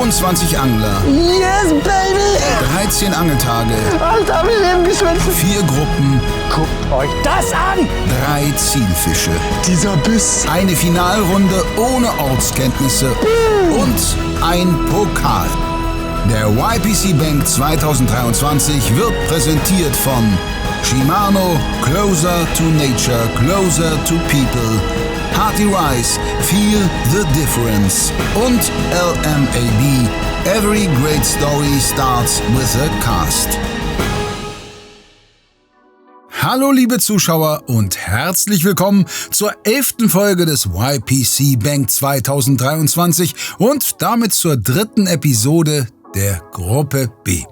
25 Angler. Yes, baby! 13 Angeltage. Alter, wir leben geschwitzt. 4 Gruppen. Guckt euch das an! 3 Zielfische. Dieser Biss. Eine Finalrunde ohne Ortskenntnisse. Und ein Pokal. Der YPC Bank 2023 wird präsentiert von Shimano, Closer to Nature, Closer to People, Hearty Rice, Feel the Difference und LMAB, Every Great Story Starts with a Cast. Hallo liebe Zuschauer und herzlich willkommen zur 11. Folge des YPC Bank 2023 und damit zur 3. Episode der Gruppe B.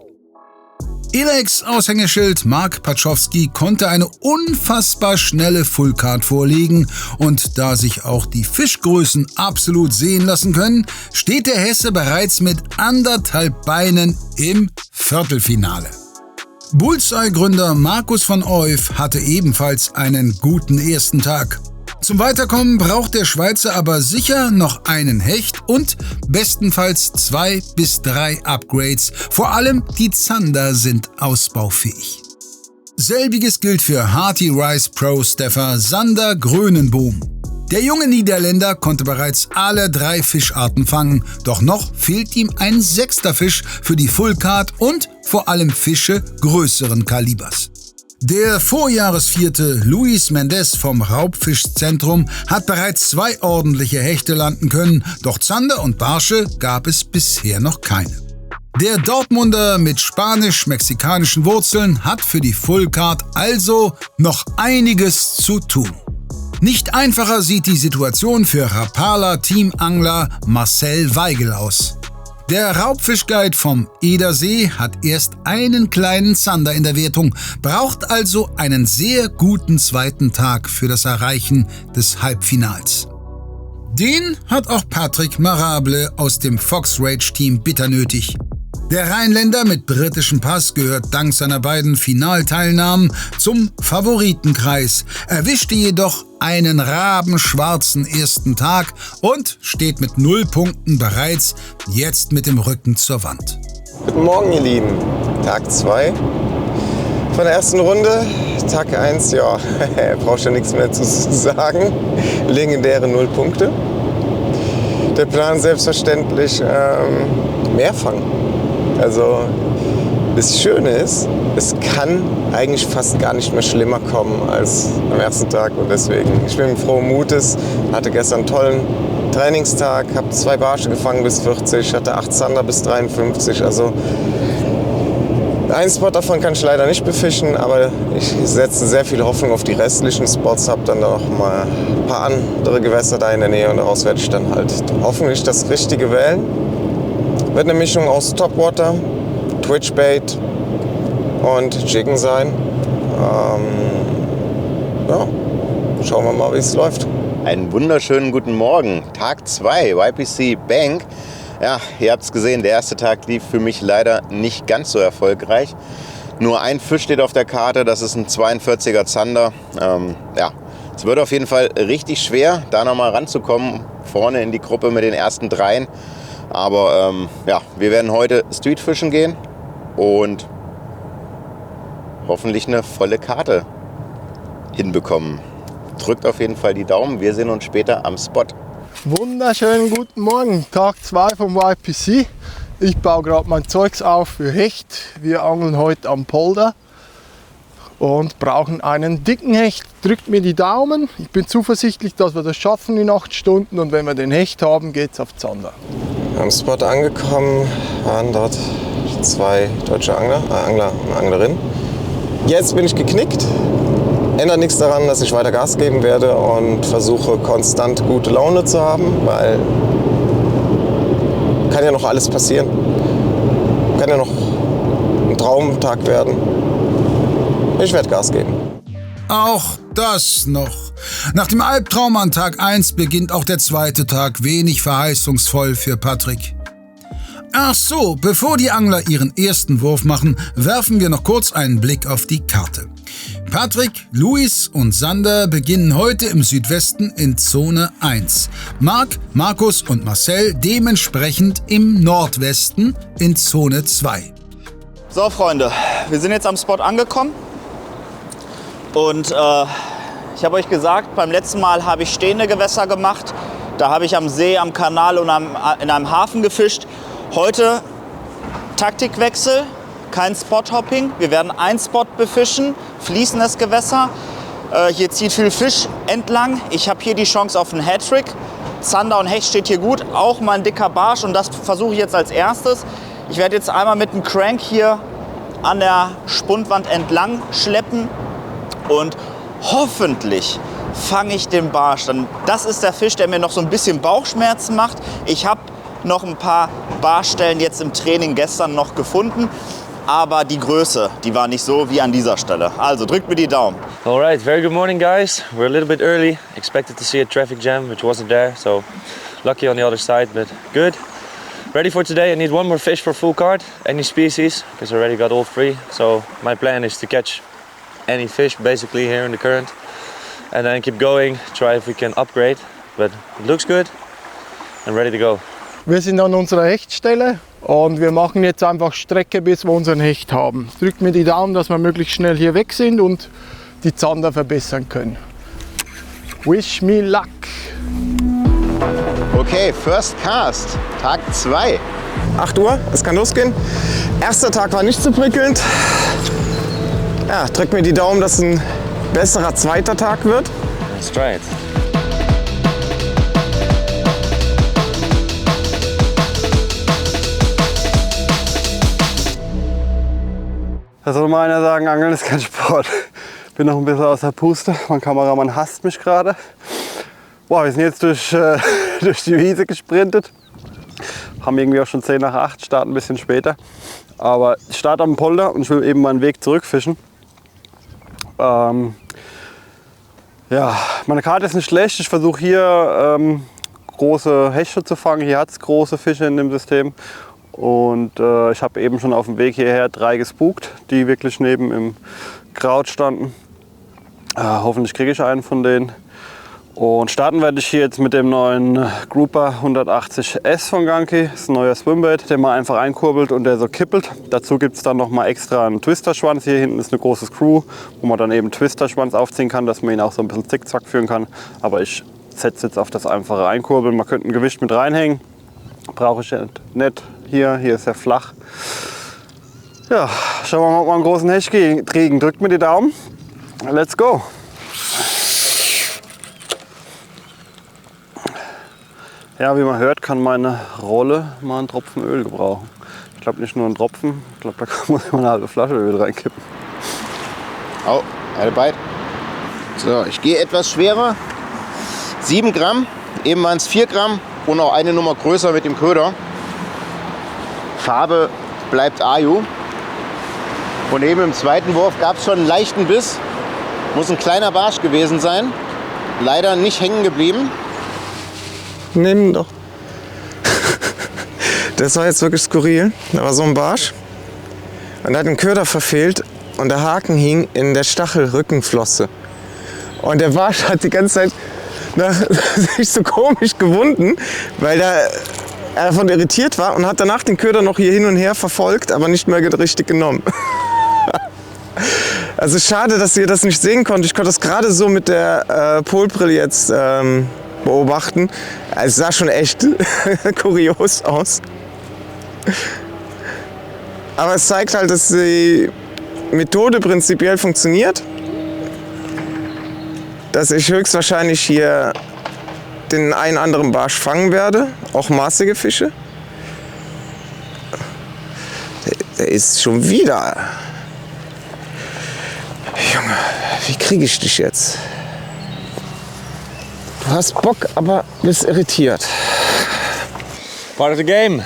Elex Aushängeschild Mark Paczowski konnte eine unfassbar schnelle Fullcard vorlegen und da sich auch die Fischgrößen absolut sehen lassen können, steht der Hesse bereits mit 1,5 Beinen im Viertelfinale. Bullseye-Gründer Markus von Euff hatte ebenfalls einen guten ersten Tag. Zum Weiterkommen braucht der Schweizer aber sicher noch einen Hecht und bestenfalls 2 bis 3 Upgrades. Vor allem die Zander sind ausbaufähig. Selbiges gilt für Hearty Rice Pro Steffer Sander Grönenboom. Der junge Niederländer konnte bereits alle 3 Fischarten fangen, doch noch fehlt ihm ein 6. Fisch für die Fullcard und vor allem Fische größeren Kalibers. Der Vorjahresvierte Luis Mendes vom Raubfischzentrum hat bereits 2 ordentliche Hechte landen können, doch Zander und Barsche gab es bisher noch keine. Der Dortmunder mit spanisch-mexikanischen Wurzeln hat für die Fullcard also noch einiges zu tun. Nicht einfacher sieht die Situation für Rapala-Teamangler Marcel Weigel aus. Der Raubfischguide vom Edersee hat erst einen kleinen Zander in der Wertung, braucht also einen sehr guten zweiten Tag für das Erreichen des Halbfinals. Den hat auch Patrick Marable aus dem Fox Rage Team bitter nötig. Der Rheinländer mit britischem Pass gehört dank seiner beiden Finalteilnahmen zum Favoritenkreis, erwischte jedoch einen rabenschwarzen ersten Tag und steht mit 0 Punkten bereits jetzt mit dem Rücken zur Wand. Guten Morgen, ihr Lieben. Tag 2 von der ersten Runde. Tag 1, ja, brauchst ja nichts mehr zu sagen. Legendäre 0 Punkte. Der Plan selbstverständlich mehr fangen. Also das Schöne ist, es kann eigentlich fast gar nicht mehr schlimmer kommen als am ersten Tag. Und deswegen, ich bin frohen Mutes, hatte gestern einen tollen Trainingstag, habe 2 Barsche gefangen bis 40, hatte 8 Zander bis 53. Also einen Spot davon kann ich leider nicht befischen, aber ich setze sehr viel Hoffnung auf die restlichen Spots, habe dann noch mal ein paar andere Gewässer da in der Nähe und daraus werde ich dann halt hoffentlich das Richtige wählen. Wird eine Mischung aus Topwater, Twitchbait und Jiggen sein. Ja, schauen wir mal, wie es läuft. Einen wunderschönen guten Morgen. Tag 2, YPC Bank. Ja, ihr habt es gesehen, der erste Tag lief für mich leider nicht ganz so erfolgreich. Nur ein Fisch steht auf der Karte, das ist ein 42er Zander. Ja, es wird auf jeden Fall richtig schwer, da nochmal ranzukommen, vorne in die Gruppe mit den ersten 3. Aber ja, wir werden heute Streetfischen gehen und hoffentlich eine volle Karte hinbekommen. Drückt auf jeden Fall die Daumen, wir sehen uns später am Spot. Wunderschönen guten Morgen, Tag 2 vom YPC. Ich baue gerade mein Zeugs auf für Hecht. Wir angeln heute am Polder und brauchen einen dicken Hecht. Drückt mir die Daumen. Ich bin zuversichtlich, dass wir das schaffen in 8 Stunden und wenn wir den Hecht haben, geht's auf Zander. Am Spot angekommen waren dort 2 deutsche Angler und Anglerinnen. Jetzt bin ich geknickt. Ändert nichts daran, dass ich weiter Gas geben werde und versuche konstant gute Laune zu haben, weil kann ja noch alles passieren. Kann ja noch ein Traumtag werden. Ich werde Gas geben. Auch das noch. Nach dem Albtraum an Tag 1 beginnt auch der zweite Tag wenig verheißungsvoll für Patrick. Ach so, bevor die Angler ihren ersten Wurf machen, werfen wir noch kurz einen Blick auf die Karte. Patrick, Luis und Sander beginnen heute im Südwesten in Zone 1. Marc, Markus und Marcel dementsprechend im Nordwesten in Zone 2. So Freunde, wir sind jetzt am Spot angekommen und ich habe euch gesagt, beim letzten Mal habe ich stehende Gewässer gemacht. Da habe ich am See, am Kanal und in einem Hafen gefischt. Heute Taktikwechsel, kein Spot-Hopping. Wir werden einen Spot befischen, fließendes Gewässer. Hier zieht viel Fisch entlang. Ich habe hier die Chance auf einen Hattrick. Zander und Hecht steht hier gut, auch mal ein dicker Barsch und das versuche ich jetzt als erstes. Ich werde jetzt einmal mit dem Crank hier an der Spundwand entlang schleppen und hoffentlich fange ich den Barsch. Das ist der Fisch, der mir noch so ein bisschen Bauchschmerzen macht. Ich habe noch ein paar Barschstellen jetzt im Training gestern noch gefunden, aber die Größe, die war nicht so wie an dieser Stelle. Also drückt mir die Daumen. All right, very good morning guys. We're a little bit early. Expected to see a traffic jam, which wasn't there, so lucky on the other side, but good. Ready for today. I need one more fish for full card, any species, because I already got all three. So my plan is to catch any fish basically here in the current and then keep going, try if we can upgrade, but it looks good and ready to go. Wir sind an unserer Hechtstelle und wir machen jetzt einfach Strecke, bis wir unseren Hecht haben. Drückt mir die Daumen, dass wir möglichst schnell hier weg sind und die Zander verbessern können. Wish me luck! Okay, First Cast, Tag 2. 8 Uhr, es kann losgehen. Erster Tag war nicht so prickelnd. Ja, drück mir die Daumen, dass es ein besserer zweiter Tag wird. Let's try it. Da soll mal einer sagen, Angeln ist kein Sport. Bin noch ein bisschen aus der Puste. Mein Kameramann hasst mich gerade. Boah, wir sind jetzt durch die Wiese gesprintet. Haben irgendwie auch schon 10 nach 8, starten ein bisschen später. Aber ich starte am Polder und ich will eben meinen Weg zurückfischen. Ja, meine Karte ist nicht schlecht. Ich versuche hier große Hechte zu fangen. Hier hat es große Fische in dem System. Und ich habe eben schon auf dem Weg hierher 3 gespukt, die wirklich neben im Kraut standen. Hoffentlich kriege ich einen von denen. Und starten werde ich hier jetzt mit dem neuen Grouper 180S von Ganki. Das ist ein neuer Swimbait, den man einfach einkurbelt und der so kippelt. Dazu gibt es dann noch mal extra einen Twisterschwanz. Hier hinten ist eine große Screw, wo man dann eben einen Twisterschwanz aufziehen kann, dass man ihn auch so ein bisschen zickzack führen kann. Aber ich setze jetzt auf das einfache Einkurbeln. Man könnte ein Gewicht mit reinhängen. Brauche ich nicht. Hier ist er flach. Ja, schauen wir mal, ob wir einen großen Hecht kriegen. Drückt mir die Daumen. Let's go! Ja, wie man hört, kann meine Rolle mal einen Tropfen Öl gebrauchen. Ich glaube nicht nur einen Tropfen, ich glaube, da muss ich mal eine halbe Flasche Öl reinkippen. Oh, eine Bite. So, ich gehe etwas schwerer. 7 Gramm, eben waren es 4 Gramm und auch eine Nummer größer mit dem Köder. Farbe bleibt Ayu. Und eben im zweiten Wurf gab es schon einen leichten Biss. Muss ein kleiner Barsch gewesen sein. Leider nicht hängen geblieben. Nimm doch. Das war jetzt wirklich skurril. Da war so ein Barsch und er hat den Köder verfehlt und der Haken hing in der Stachelrückenflosse. Und der Barsch hat die ganze Zeit sich so komisch gewunden, weil er davon irritiert war und hat danach den Köder noch hier hin und her verfolgt, aber nicht mehr richtig genommen. Also schade, dass ihr das nicht sehen konntet. Ich konnte das gerade so mit der Polbrille jetzt beobachten. Es sah schon echt kurios aus. Aber es zeigt halt, dass die Methode prinzipiell funktioniert. Dass ich höchstwahrscheinlich hier den einen anderen Barsch fangen werde. Auch maßige Fische. Der ist schon wieder. Junge, wie kriege ich dich jetzt? Du hast Bock, aber bist irritiert. Part of the game.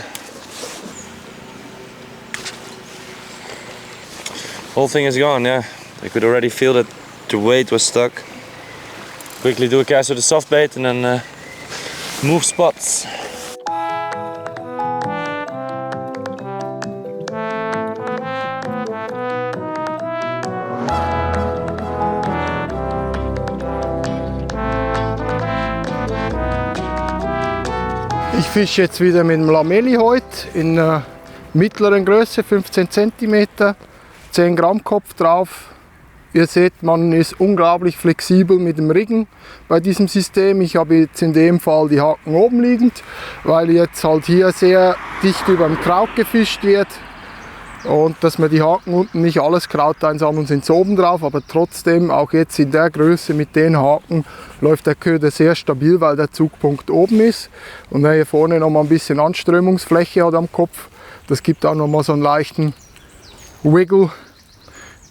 Whole thing is gone, yeah. I could already feel that the weight was stuck. Quickly do a cast with a soft bait and then move spots. Ich fische jetzt wieder mit dem Lamelli heute in mittleren Größe, 15 cm, 10 Gramm Kopf drauf. Ihr seht, man ist unglaublich flexibel mit dem Riggen bei diesem System. Ich habe jetzt in dem Fall die Haken oben liegend, weil jetzt halt hier sehr dicht über dem Kraut gefischt wird. Und dass wir die Haken unten nicht alles Kraut einsammeln, sind sie oben drauf, aber trotzdem auch jetzt in der Größe mit den Haken läuft der Köder sehr stabil, weil der Zugpunkt oben ist und er hier vorne noch mal ein bisschen Anströmungsfläche hat am Kopf. Das gibt auch noch mal so einen leichten Wiggle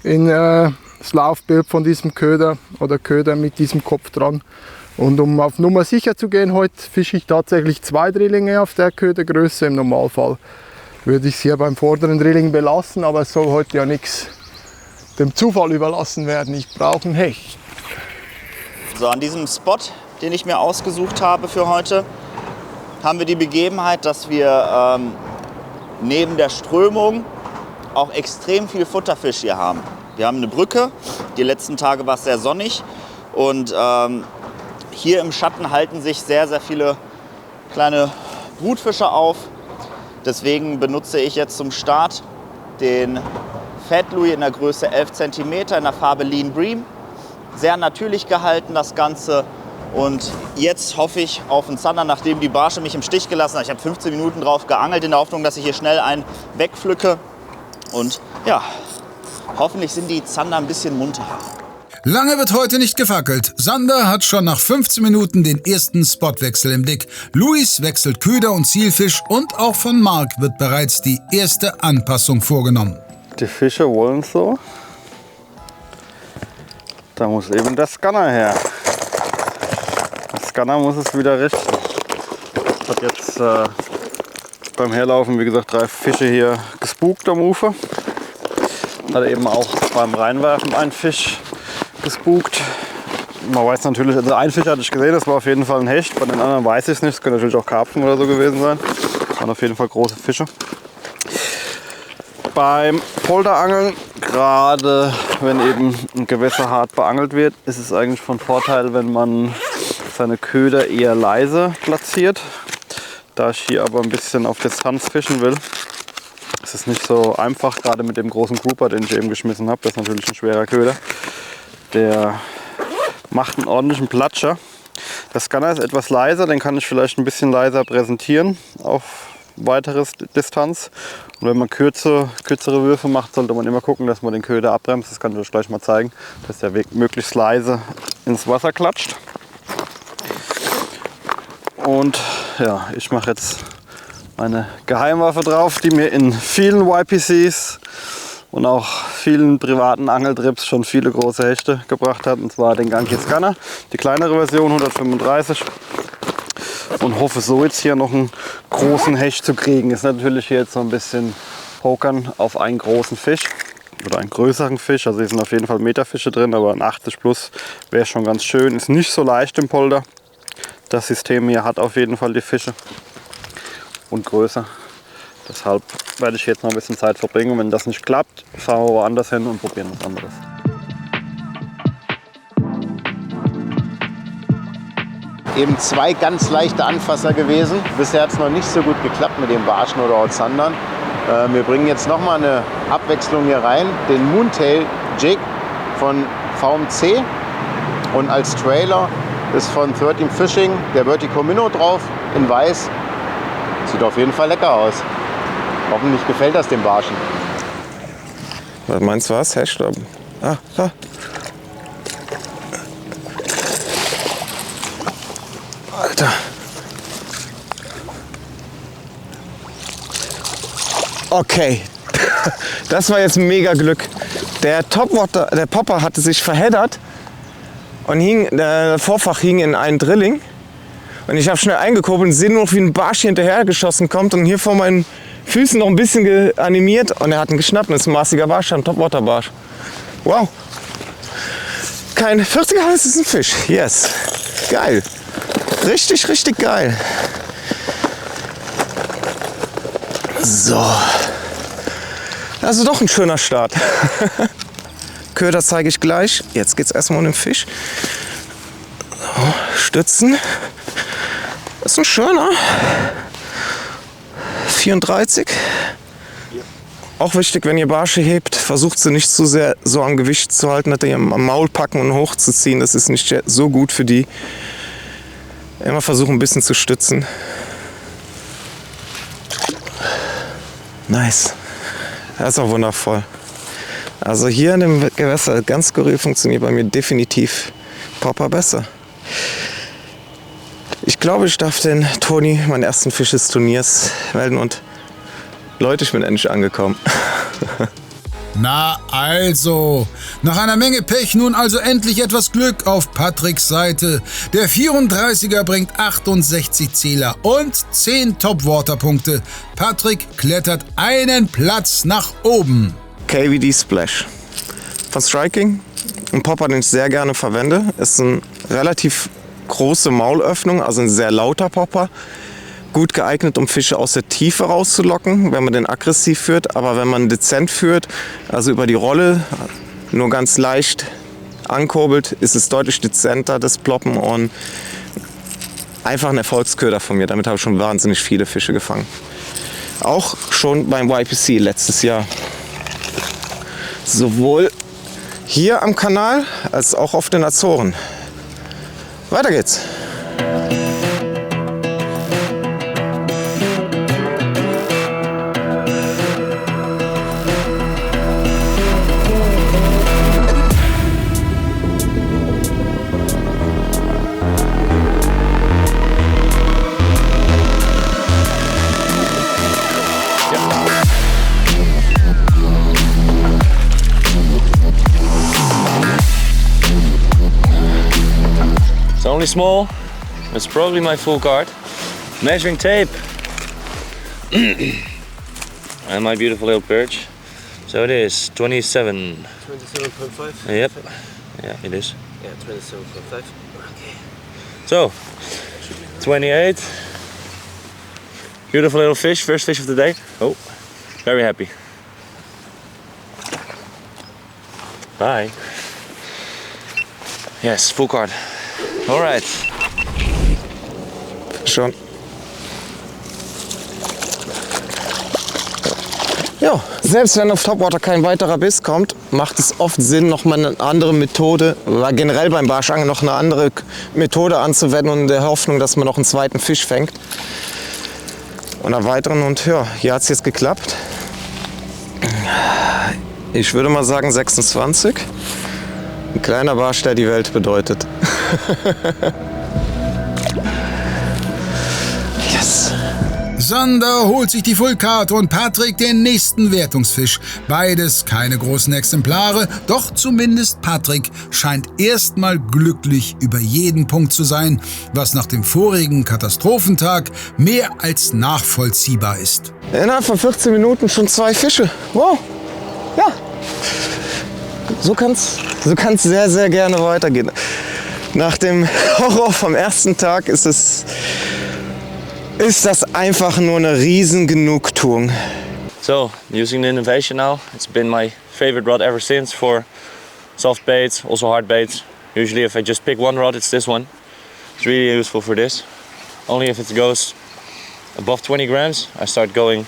in das Laufbild von diesem Köder oder Köder mit diesem Kopf dran. Und um auf Nummer sicher zu gehen, heute fische ich tatsächlich 2 Drillinge auf der Ködergröße. Im Normalfall würde ich es hier beim vorderen Drilling belassen, aber es soll heute ja nichts dem Zufall überlassen werden. Ich brauche einen Hecht. So, an diesem Spot, den ich mir ausgesucht habe für heute, haben wir die Begebenheit, dass wir neben der Strömung auch extrem viel Futterfisch hier haben. Wir haben eine Brücke, die letzten Tage war es sehr sonnig und hier im Schatten halten sich sehr, sehr viele kleine Brutfische auf. Deswegen benutze ich jetzt zum Start den Fat Louis in der Größe 11 cm in der Farbe Lean Bream. Sehr natürlich gehalten das Ganze und jetzt hoffe ich auf einen Zander, nachdem die Barsche mich im Stich gelassen hat. Ich habe 15 Minuten drauf geangelt in der Hoffnung, dass ich hier schnell einen wegpflücke und ja, hoffentlich sind die Zander ein bisschen munterer. Lange wird heute nicht gefackelt. Sander hat schon nach 15 Minuten den ersten Spotwechsel im Blick. Luis wechselt Köder und Zielfisch und auch von Marc wird bereits die erste Anpassung vorgenommen. Die Fische wollen so. Da muss eben der Scanner her. Der Scanner muss es wieder richten. Ich habe jetzt beim Herlaufen, wie gesagt, 3 Fische hier gespukt am Ufer. Hat eben auch beim Reinwerfen einen Fisch gespukt. Man weiß natürlich, also einen Fisch hatte ich gesehen, das war auf jeden Fall ein Hecht. Bei den anderen weiß ich es nicht, es können natürlich auch Karpfen oder so gewesen sein. Das waren auf jeden Fall große Fische. Beim Polderangeln, gerade wenn eben ein Gewässer hart beangelt wird, ist es eigentlich von Vorteil, wenn man seine Köder eher leise platziert. Da ich hier aber ein bisschen auf Distanz fischen will, ist es nicht so einfach, gerade mit dem großen Grouper, den ich eben geschmissen habe. Das ist natürlich ein schwerer Köder. Der macht einen ordentlichen Platscher. Der Scanner ist etwas leiser, den kann ich vielleicht ein bisschen leiser präsentieren auf weitere Distanz. Und wenn man kürzere Würfe macht, sollte man immer gucken, dass man den Köder abbremst. Das kann ich euch gleich mal zeigen, dass der möglichst leise ins Wasser klatscht. Und ja, ich mache jetzt eine Geheimwaffe drauf, die mir in vielen YPCs und auch vielen privaten Angeltrips schon viele große Hechte gebracht hat. Und zwar den Ganke Scanner, die kleinere Version 135. Und hoffe so jetzt hier noch einen großen Hecht zu kriegen. Ist natürlich hier jetzt so ein bisschen Pokern auf einen großen Fisch oder einen größeren Fisch. Also hier sind auf jeden Fall Meterfische drin, aber ein 80 plus wäre schon ganz schön. Ist nicht so leicht im Polder. Das System hier hat auf jeden Fall die Fische und größer. Deshalb werde ich jetzt noch ein bisschen Zeit verbringen. Wenn das nicht klappt, fahren wir woanders hin und probieren was anderes. Eben 2 ganz leichte Anfasser gewesen. Bisher hat es noch nicht so gut geklappt mit den Barschen oder auch Zandern. Wir bringen jetzt noch mal eine Abwechslung hier rein. Den Moontail Jig von VMC. Und als Trailer ist von 13 Fishing der Vertical Minnow drauf in weiß. Sieht auf jeden Fall lecker aus. Hoffentlich gefällt das dem Barschen. Was meinst du was? Hecht? Ah, da. Alter. Okay, das war jetzt mega Glück. Der Popper hatte sich verheddert und der Vorfach hing in einen Drilling. Und ich habe schnell eingekurbelt und sehe nur noch, wie ein Barsch hinterher geschossen kommt und hier vor meinen Füßen noch ein bisschen animiert. Und er hat ihn geschnappt und das ist ein maßiger Barsch, ein Topwater-Barsch. Wow. Kein 40er Hals, ist ein Fisch. Yes. Geil. Richtig, richtig geil. So. Also doch ein schöner Start. Köder zeige ich gleich. Jetzt geht es erstmal um den Fisch. So, stützen. Das ist ein schöner. 34. Auch wichtig, wenn ihr Barsche hebt, versucht sie nicht zu sehr so am Gewicht zu halten, dass ihr am Maul packen und hochzuziehen. Das ist nicht so gut für die. Immer versuchen, ein bisschen zu stützen. Nice. Das ist auch wundervoll. Also hier in dem Gewässer, ganz skurril, funktioniert bei mir definitiv Popper besser. Ich glaube, ich darf den Toni, meinen ersten Fisch des Turniers, melden und Leute, ich bin endlich angekommen. Na also, nach einer Menge Pech nun also endlich etwas Glück auf Patricks Seite. Der 34er bringt 68 Zähler und 10 Topwater-Punkte. Patrick klettert einen Platz nach oben. KVD Splash von Striking. Ein Popper, den ich sehr gerne verwende. Ist eine relativ große Maulöffnung, also ein sehr lauter Popper. Gut geeignet, um Fische aus der Tiefe rauszulocken, wenn man den aggressiv führt. Aber wenn man dezent führt, also über die Rolle, nur ganz leicht ankurbelt, ist es deutlich dezenter, das Ploppen. Und einfach ein Erfolgsköder von mir. Damit habe ich schon wahnsinnig viele Fische gefangen. Auch schon beim YPC letztes Jahr. Sowohl hier am Kanal als auch auf den Azoren. Weiter geht's. It's only small. It's probably my full card. Measuring tape. And my beautiful little perch. So it is 27. 27.5? Yep. Yeah, it is. Yeah, 27.5. Okay. So, 28. Beautiful little fish, first fish of the day. Oh, very happy. Bye. Yes, full card. All right. Schon. Ja, selbst wenn auf Topwater kein weiterer Biss kommt, macht es oft Sinn, noch mal eine andere Methode, oder generell beim Barschangeln noch eine andere Methode anzuwenden und in der Hoffnung, dass man noch einen zweiten Fisch fängt. Und erweitern und ja, hier hat es jetzt geklappt. Ich würde mal sagen 26. Ein kleiner Barsch, der die Welt bedeutet. Yes. Sander holt sich die Fullcard und Patrick den nächsten Wertungsfisch. Beides keine großen Exemplare, doch zumindest Patrick scheint erstmal glücklich über jeden Punkt zu sein, was nach dem vorigen Katastrophentag mehr als nachvollziehbar ist. Innerhalb von 14 Minuten schon 2 Fische. Wow. Ja. So kann's sehr, sehr gerne weitergehen. Nach dem Horror vom ersten Tag ist das einfach nur eine riesen Genugtuung. So, using the innovation now. It's been my favorite rod ever since for soft baits, also hard baits. Usually if I just pick one rod, it's this one. It's really useful for this. Only if it goes above 20 grams, I start going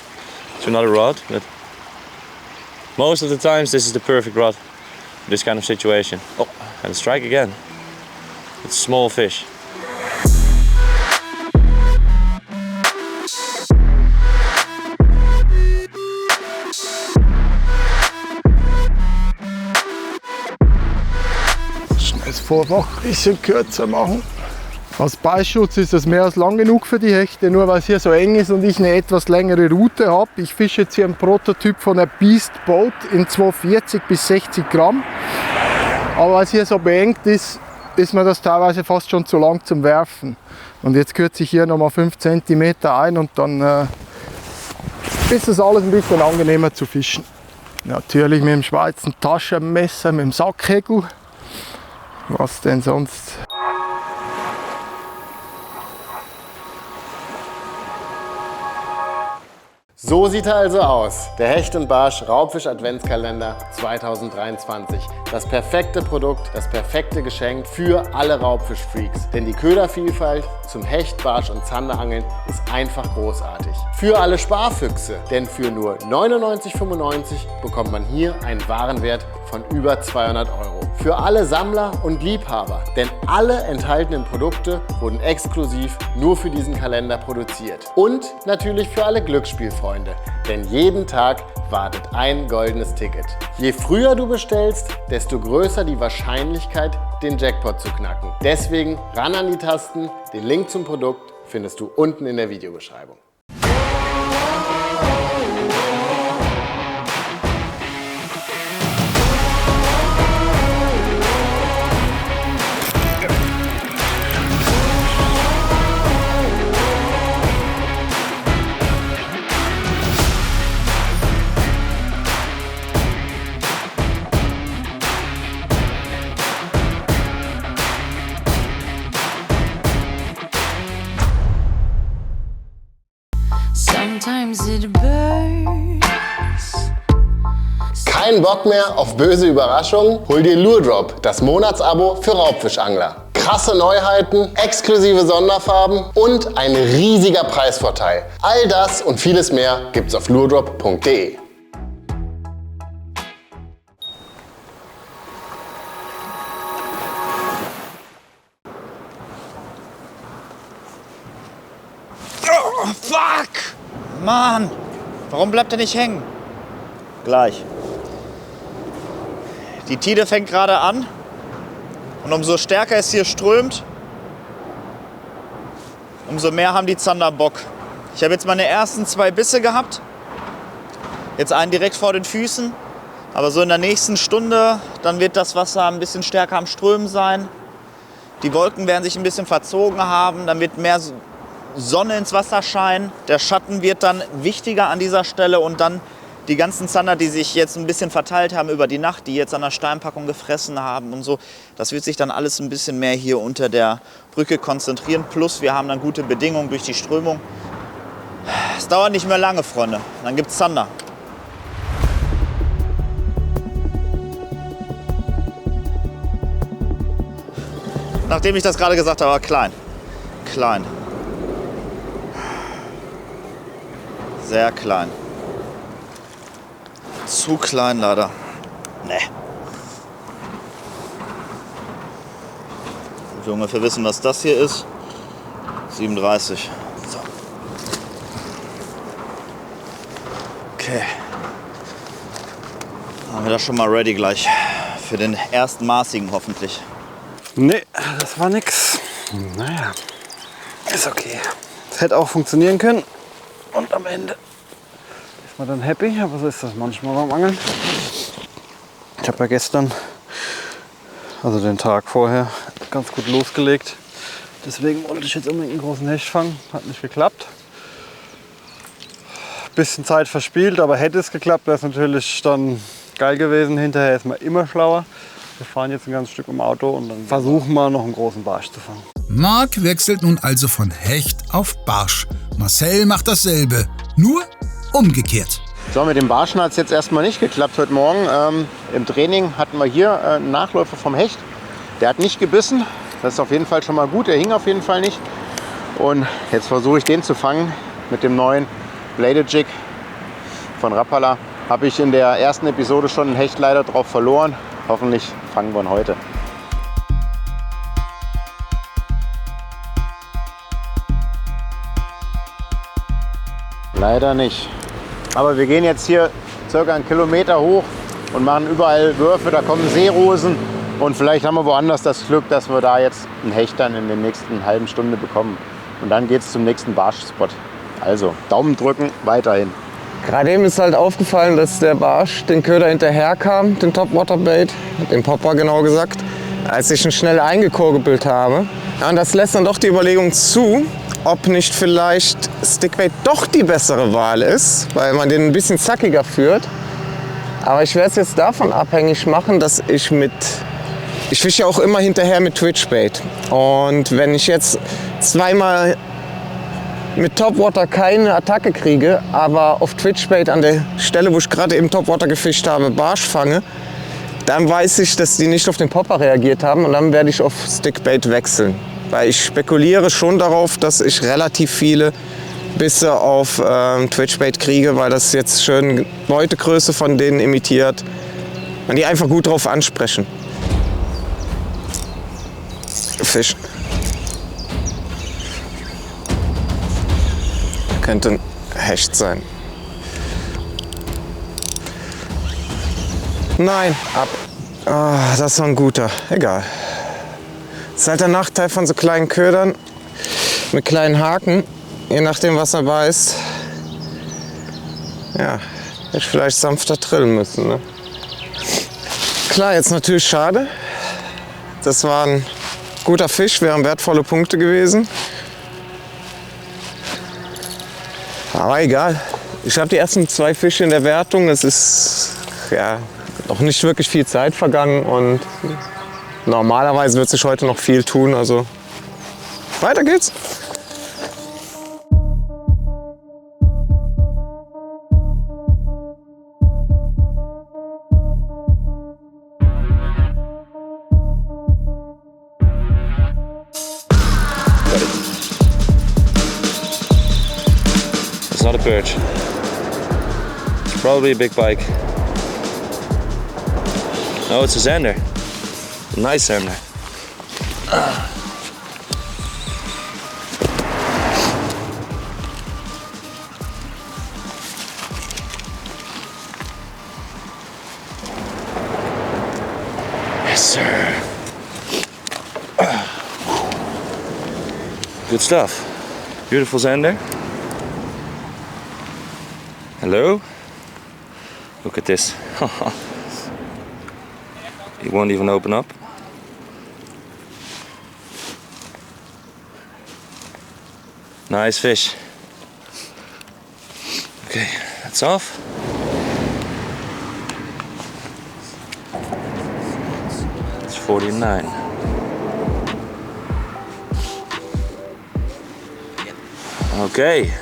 to another rod. But most of the times, this is the perfect rod for this kind of situation. Oh, and a strike again. It's a small fish. Das Vorfach ein bisschen kürzer machen. Als Beißschutz ist das mehr als lang genug für die Hechte, nur weil es hier so eng ist und ich eine etwas längere Route habe. Ich fische jetzt hier einen Prototyp von der Beast Boat in 240 bis 60 Gramm. Aber weil es hier so beengt ist, ist mir das teilweise fast schon zu lang zum Werfen. Und jetzt kürze ich hier nochmal 5 cm ein und dann ist das alles ein bisschen angenehmer zu fischen. Natürlich mit dem Schweizer Taschenmesser, mit dem Sackhegel. Was denn sonst? So sieht er also aus, der Hecht und Barsch Raubfisch Adventskalender 2023. Das perfekte Produkt, das perfekte Geschenk für alle Raubfischfreaks. Denn die Ködervielfalt zum Hecht, Barsch und Zanderangeln ist einfach großartig. Für alle Sparfüchse, denn für nur 99,95 € bekommt man hier einen Warenwert von über 200 €. Für alle Sammler und Liebhaber, denn alle enthaltenen Produkte wurden exklusiv nur für diesen Kalender produziert. Und natürlich für alle Glücksspielfreunde, denn jeden Tag wartet ein goldenes Ticket. Je früher du bestellst, desto größer die Wahrscheinlichkeit, den Jackpot zu knacken. Deswegen ran an die Tasten, den Link zum Produkt findest du unten in der Videobeschreibung. Kein Bock mehr auf böse Überraschungen? Hol dir Lure Drop, das Monatsabo für Raubfischangler. Krasse Neuheiten, exklusive Sonderfarben und ein riesiger Preisvorteil. All das und vieles mehr gibt's auf luredrop.de. Oh, fuck! Mann! Warum bleibt er nicht hängen? Gleich. Die Tide fängt gerade an und umso stärker es hier strömt, umso mehr haben die Zander Bock. Ich habe jetzt meine ersten 2 Bisse gehabt, jetzt einen direkt vor den Füßen, aber so in der nächsten Stunde, dann wird das Wasser ein bisschen stärker am Strömen sein. Die Wolken werden sich ein bisschen verzogen haben, dann wird mehr Sonne ins Wasser scheinen, der Schatten wird dann wichtiger an dieser Stelle und dann die ganzen Zander, die sich jetzt ein bisschen verteilt haben über die Nacht, die jetzt an der Steinpackung gefressen haben und so, das wird sich dann alles ein bisschen mehr hier unter der Brücke konzentrieren. Plus wir haben dann gute Bedingungen durch die Strömung. Es dauert nicht mehr lange, Freunde. Dann gibt's Zander. Nachdem ich das gerade gesagt habe, war klein. Klein. Sehr klein. Zu klein leider. Nee. Wir ungefähr wissen, was das hier ist. 37. So. Okay. Haben wir das schon mal ready gleich. Für den ersten maßigen hoffentlich. Nee, das war nix. Naja, ist okay. Das hätte auch funktionieren können. Und am Ende ist man dann happy, aber so ist das manchmal beim Angeln. Ich habe ja gestern, also den Tag vorher, ganz gut losgelegt. Deswegen wollte ich jetzt unbedingt einen großen Hecht fangen. Hat nicht geklappt. Bisschen Zeit verspielt, aber hätte es geklappt, wäre es natürlich dann geil gewesen. Hinterher ist man immer schlauer. Wir fahren jetzt ein ganzes Stück im Auto und dann versuchen wir noch einen großen Barsch zu fangen. Marc wechselt nun also von Hecht auf Barsch. Marcel macht dasselbe, nur umgekehrt. So, mit dem Barschen hat es jetzt erstmal nicht geklappt heute Morgen. Im Training hatten wir hier einen Nachläufer vom Hecht. Der hat nicht gebissen. Das ist auf jeden Fall schon mal gut. Der hing auf jeden Fall nicht. Und jetzt versuche ich den zu fangen mit dem neuen Bladed Jig von Rapala. Habe ich in der ersten Episode schon einen Hecht leider drauf verloren. Hoffentlich fangen wir ihn heute. Leider nicht. Aber wir gehen jetzt hier circa 1 Kilometer hoch und machen überall Würfe. Da kommen Seerosen und vielleicht haben wir woanders das Glück, dass wir da jetzt einen Hecht dann in der nächsten halben Stunde bekommen. Und dann geht es zum nächsten Barschspot. Also Daumen drücken, weiterhin. Gerade eben ist halt aufgefallen, dass der Barsch den Köder hinterher kam, den Topwaterbait, den Popper genau gesagt, als ich ihn schnell eingekurbelt habe. Ja, und das lässt dann doch die Überlegung zu, ob nicht vielleicht Stickbait doch die bessere Wahl ist, weil man den ein bisschen zackiger führt. Aber ich werde es jetzt davon abhängig machen, dass ich fische ja auch immer hinterher mit Twitchbait. Und wenn ich jetzt zweimal mit Topwater keine Attacke kriege, aber auf Twitchbait an der Stelle, wo ich gerade eben Topwater gefischt habe, Barsch fange, dann weiß ich, dass die nicht auf den Popper reagiert haben und dann werde ich auf Stickbait wechseln. Weil ich spekuliere schon darauf, dass ich relativ viele Bisse auf Twitchbait kriege, weil das jetzt schön Beutegröße von denen imitiert und die einfach gut drauf ansprechen. Fisch. Könnte ein Hecht sein. Nein, ab. Ah, das war ein guter. Egal. Das ist halt der Nachteil von so kleinen Ködern mit kleinen Haken. Je nachdem, was er beißt. Ja, hätte ich vielleicht sanfter trillen müssen. Ne? Klar, jetzt natürlich schade. Das war ein guter Fisch, wären wertvolle Punkte gewesen. Aber egal. Ich habe die ersten 2 Fische in der Wertung. Es ist ja noch nicht wirklich viel Zeit vergangen und normalerweise wird sich heute noch viel tun. Also weiter geht's. It's not a perch. It's probably a big pike. No, it's a zander. A nice zander. Yes, sir. Good stuff. Beautiful zander. Hello? Look at this. He won't even open up. Nice fish. Okay, that's off. It's 49. Okay,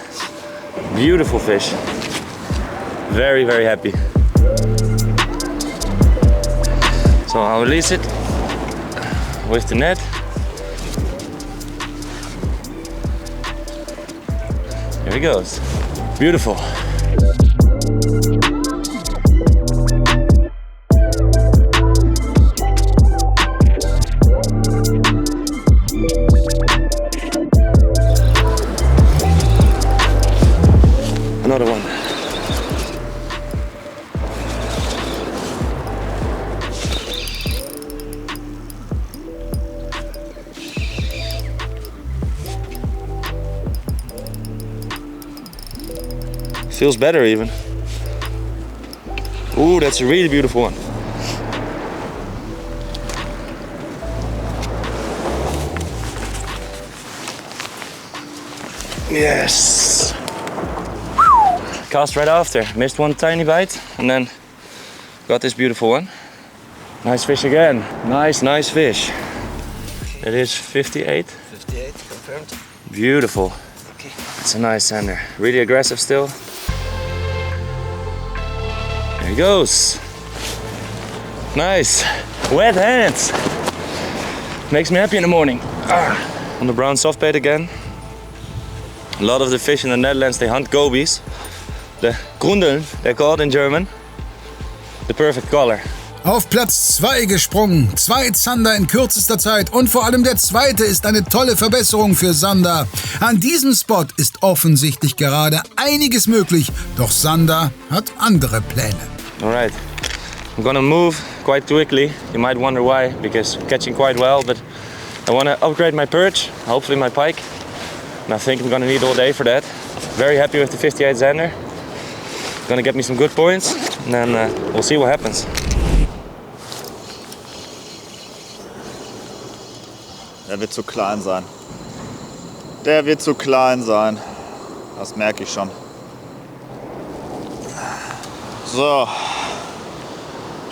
beautiful fish. Very, very happy. So I'll release it with the net. Here he goes. Beautiful. Another one. Feels better even. Ooh, that's a really beautiful one. Yes. Cast right after. Missed one tiny bite and then got this beautiful one. Nice fish again. Nice, nice fish. It is 58. 58, confirmed. Beautiful. Okay. It's a nice zander. Really aggressive still. There he goes. Nice. Wet hands. Makes me happy in the morning. On the brown soft bait again. A lot of the fish in the Netherlands, they hunt gobies. The Grundeln, they're called in German. The perfect color. Auf Platz 2 gesprungen, 2 Zander in kürzester Zeit und vor allem der zweite ist eine tolle Verbesserung für Sander. An diesem Spot ist offensichtlich gerade einiges möglich, doch Sander hat andere Pläne. Alright, I'm gonna move quite quickly. You might wonder why, because catching quite well, but I wanna upgrade my perch, hopefully my pike. And I think I'm gonna need all day for that. Very happy with the 58 zander. Gonna get me some good points, and then we'll see what happens. Der wird zu klein sein. Der wird zu klein sein. Das merke ich schon. So.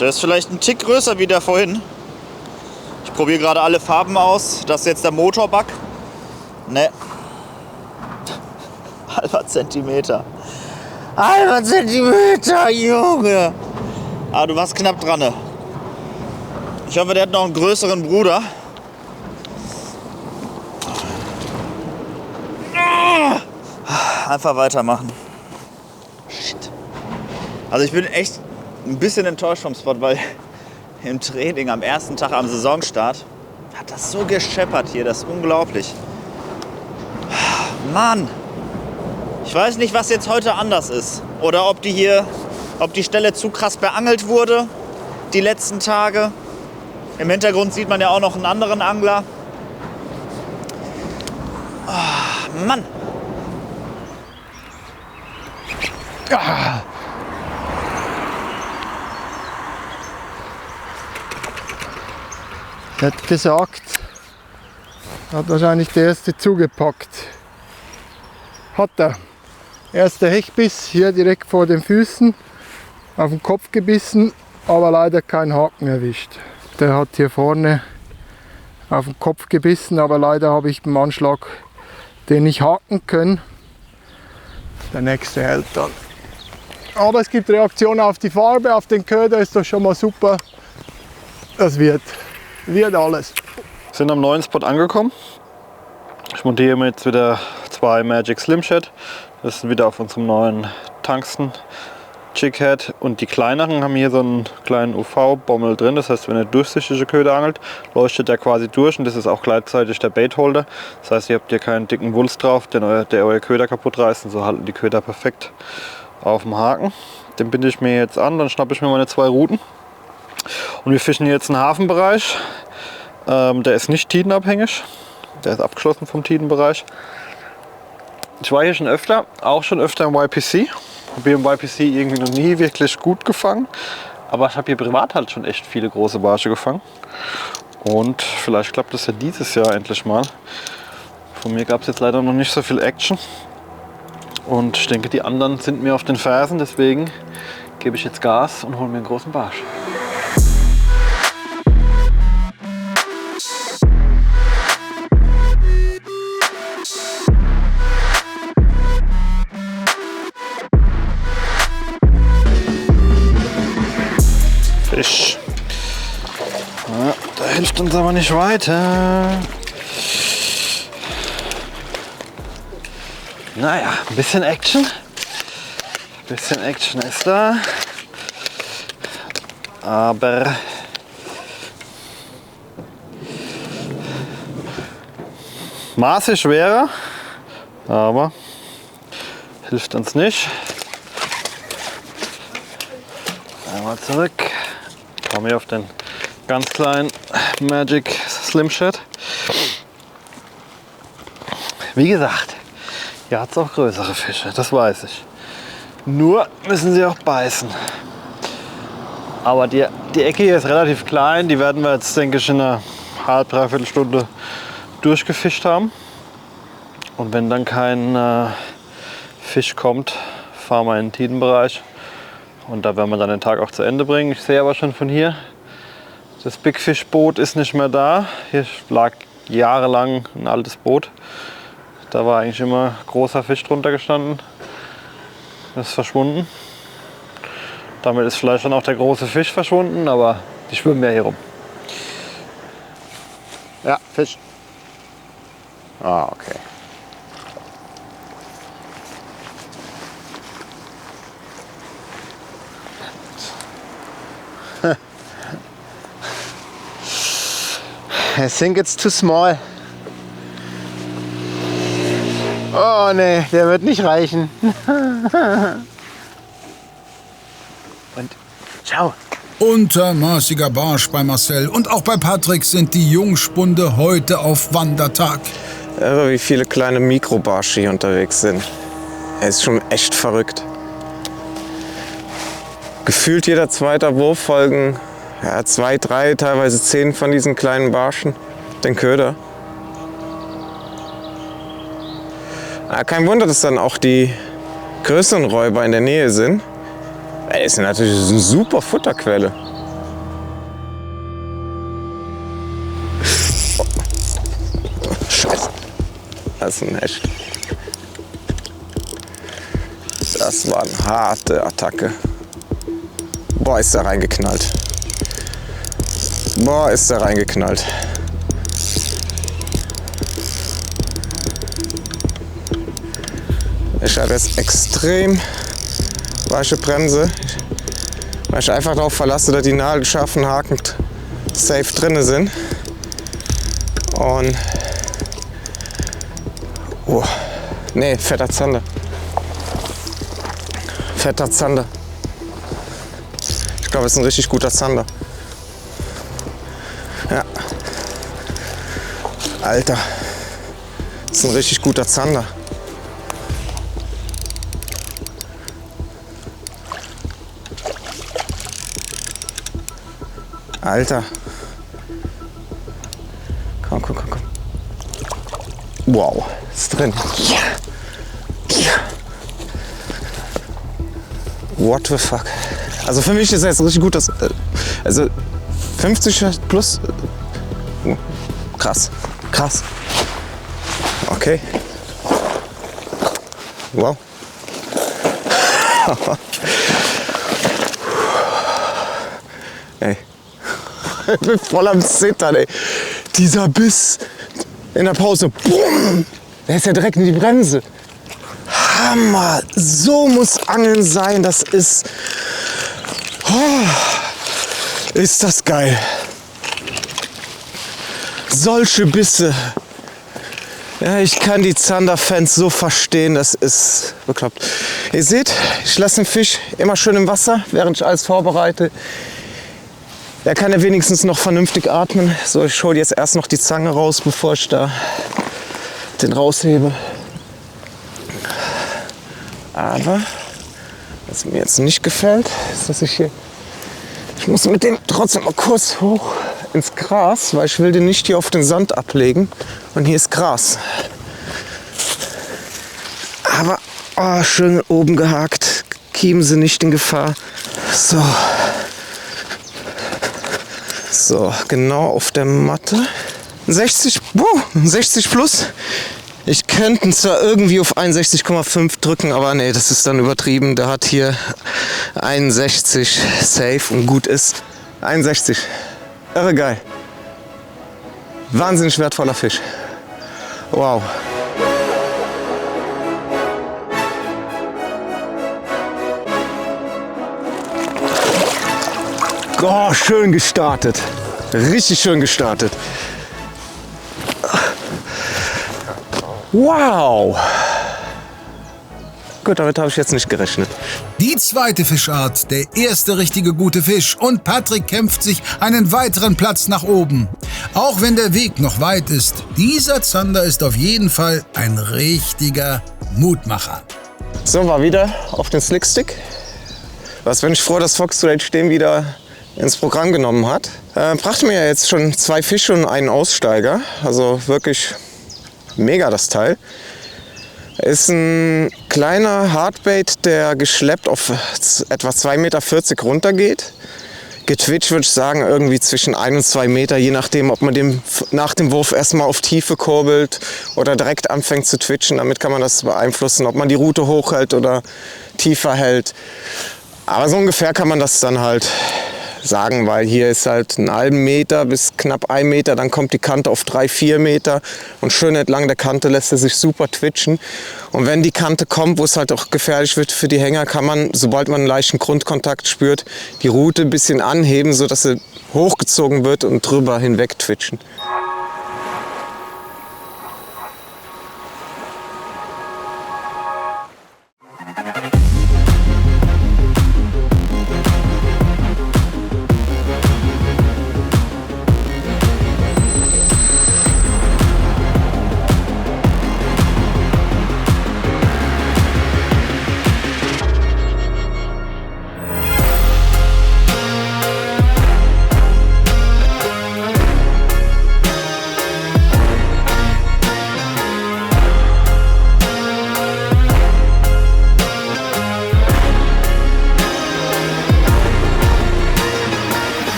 Der ist vielleicht ein Tick größer wie der vorhin. Ich probiere gerade alle Farben aus. Das ist jetzt der Motorbug. Ne. Halber Zentimeter. Halber Zentimeter, Junge. Aber du warst knapp dran. Ne? Ich hoffe, der hat noch einen größeren Bruder. Einfach weitermachen. Shit. Also ich bin echt ein bisschen enttäuscht vom Spot, weil im Training am ersten Tag am Saisonstart hat das so gescheppert hier, das ist unglaublich. Mann! Ich weiß nicht, was jetzt heute anders ist. Oder ob die Stelle zu krass beangelt wurde, die letzten Tage. Im Hintergrund sieht man ja auch noch einen anderen Angler. Oh, Mann! Ah. Er hat gesagt, hat wahrscheinlich der erste zugepackt. Hat er. Erster Hechtbiss hier direkt vor den Füßen, auf den Kopf gebissen, aber leider keinen Haken erwischt. Der hat hier vorne auf den Kopf gebissen, aber leider habe ich beim Anschlag den nicht haken können. Der nächste hält dann. Aber es gibt Reaktionen auf die Farbe, auf den Köder ist das schon mal super. Das wird alles. Wir sind am neuen Spot angekommen. Ich montiere mir jetzt wieder 2 Magic Slim Shad. Das sind wieder auf unserem neuen Tungsten Jig Head. Und die kleineren haben hier so einen kleinen UV-Bommel drin. Das heißt, wenn ihr durchsichtige Köder angelt, leuchtet der quasi durch. Und das ist auch gleichzeitig der Baitholder. Das heißt, ihr habt hier keinen dicken Wulst drauf, der euer Köder kaputt reißt. Und so halten die Köder perfekt auf dem Haken. Den binde ich mir jetzt an, dann schnappe ich mir meine 2 Ruten. Und wir fischen jetzt einen Hafenbereich. Der ist nicht tidenabhängig. Der ist abgeschlossen vom Tidenbereich. Ich war hier schon öfter, im YPC. Habe hier im YPC irgendwie noch nie wirklich gut gefangen. Aber ich habe hier privat halt schon echt viele große Barsche gefangen. Und vielleicht klappt das ja dieses Jahr endlich mal. Von mir gab es jetzt leider noch nicht so viel Action. Und ich denke, die anderen sind mir auf den Fersen. Deswegen gebe ich jetzt Gas und hole mir einen großen Barsch. Fisch. Ja, da hilft uns aber nicht weiter. Naja, ein bisschen Action. Ein bisschen Action ist da. Aber maßig schwerer. Aber hilft uns nicht. Einmal zurück. Komme hier auf den ganz kleinen Magic Slim Shad. Wie gesagt, hier hat es auch größere Fische, das weiß ich. Nur müssen sie auch beißen. Aber die Ecke hier ist relativ klein, die werden wir jetzt, denke ich, in einer halb, dreiviertel Stunde durchgefischt haben. Und wenn dann kein Fisch kommt, fahren wir in den Tidenbereich. Und da werden wir dann den Tag auch zu Ende bringen. Ich sehe aber schon von hier, das Big Fish Boot ist nicht mehr da. Hier lag jahrelang ein altes Boot. Da war eigentlich immer großer Fisch drunter gestanden. Das ist verschwunden. Damit ist vielleicht dann auch der große Fisch verschwunden, aber die schwimmen ja hier rum. Ja, Fisch. Ah, okay. I think it's too small. Oh ne, der wird nicht reichen. Und ciao. Untermaßiger Barsch bei Marcel und auch bei Patrick sind die Jungspunde heute auf Wandertag. Aber wie viele kleine Mikrobarsche hier unterwegs sind. Er ist schon echt verrückt. Gefühlt jeder zweite Wurf folgen 2, 3, teilweise 10 von diesen kleinen Barschen, den Köder. Kein Wunder, dass dann auch die größeren Räuber in der Nähe sind. Es ist natürlich eine super Futterquelle. Scheiße. Das ist ein Hecht. Das war eine harte Attacke. Boah, ist da reingeknallt. Boah, ist der reingeknallt. Ich habe jetzt extrem weiche Bremse, weil ich einfach darauf verlasse, dass die nadelscharfen Haken safe drin sind. Und oh, nee, fetter Zander. Fetter Zander. Ich glaube, es ist ein richtig guter Zander. Ja. Alter, das ist ein richtig guter Zander. Alter. Komm, komm, komm, komm. Wow, ist drin. Ja. Ja. What the fuck? Also für mich ist das richtig gut, dass, also 50 plus, krass, krass. Okay. Wow. Ey. Ich bin voll am Zittern, ey. Dieser Biss in der Pause. Boom! Der ist ja direkt in die Bremse. Hammer! So muss Angeln sein. Das ist... Oh, ist das geil. Solche Bisse. Ja, ich kann die Zander-Fans so verstehen. Das ist bekloppt. Ihr seht, ich lasse den Fisch immer schön im Wasser, während ich alles vorbereite. Er kann ja wenigstens noch vernünftig atmen. So, ich hole jetzt erst noch die Zange raus, bevor ich da den raushebe. Aber was mir jetzt nicht gefällt, ist, dass ich muss mit dem trotzdem mal kurz hoch ins Gras, weil ich will den nicht hier auf den Sand ablegen. Und hier ist Gras. Aber oh, schön oben gehakt. Kiemen sie nicht in Gefahr. So. So, genau auf der Matte. 60, 60 plus. Ich könnte zwar irgendwie auf 61,5 drücken, aber nee, das ist dann übertrieben. Der hat hier 61 safe und gut ist. 61. Irre geil. Wahnsinnig wertvoller Fisch. Wow. Oh, schön gestartet. Richtig schön gestartet. Wow. Gut, damit habe ich jetzt nicht gerechnet. Die zweite Fischart, der erste richtige gute Fisch. Und Patrick kämpft sich einen weiteren Platz nach oben. Auch wenn der Weg noch weit ist, dieser Zander ist auf jeden Fall ein richtiger Mutmacher. So, war wieder auf den Slickstick. Was bin ich froh, dass Fox Trade den wieder ins Programm genommen hat. Brachte mir ja jetzt schon 2 Fische und einen Aussteiger. Also wirklich mega das Teil. Ist ein kleiner Hardbait, der geschleppt auf etwa 2,40 Meter runter geht. Getwitcht würde ich sagen irgendwie zwischen 1 und 2 Meter, je nachdem, ob man den nach dem Wurf erstmal auf Tiefe kurbelt oder direkt anfängt zu twitchen. Damit kann man das beeinflussen, ob man die Route hochhält oder tiefer hält. Aber so ungefähr kann man das dann halt sagen, weil hier ist halt einen halben Meter bis knapp 1 Meter, dann kommt die Kante auf 3-4 Meter und schön entlang der Kante lässt er sich super twitchen. Und wenn die Kante kommt, wo es halt auch gefährlich wird für die Hänger, kann man, sobald man einen leichten Grundkontakt spürt, die Route ein bisschen anheben, sodass sie hochgezogen wird und drüber hinweg twitchen.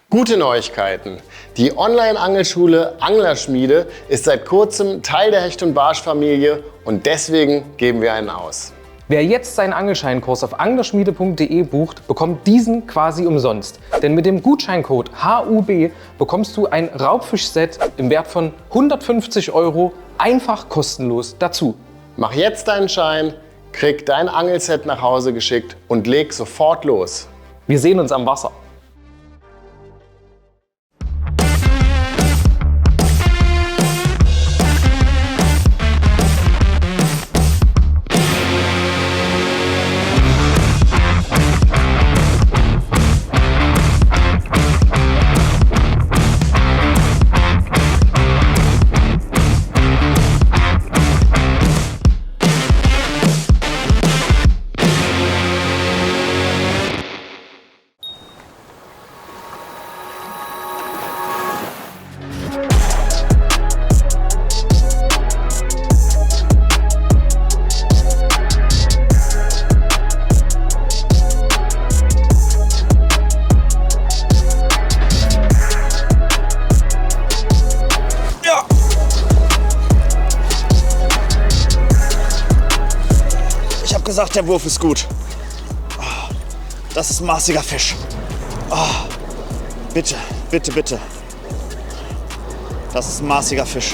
Gute Neuigkeiten. Die Online-Angelschule Anglerschmiede ist seit kurzem Teil der Hecht- und Barsch-Familie und deswegen geben wir einen aus. Wer jetzt seinen Angelscheinkurs auf anglerschmiede.de bucht, bekommt diesen quasi umsonst. Denn mit dem Gutscheincode HUB bekommst du ein Raubfischset im Wert von 150 € einfach kostenlos dazu. Mach jetzt deinen Schein, krieg dein Angelset nach Hause geschickt und leg sofort los. Wir sehen uns am Wasser. Gesagt, der Wurf ist gut. Oh, das ist ein maßiger Fisch. Oh, bitte, bitte, bitte. Das ist ein maßiger Fisch.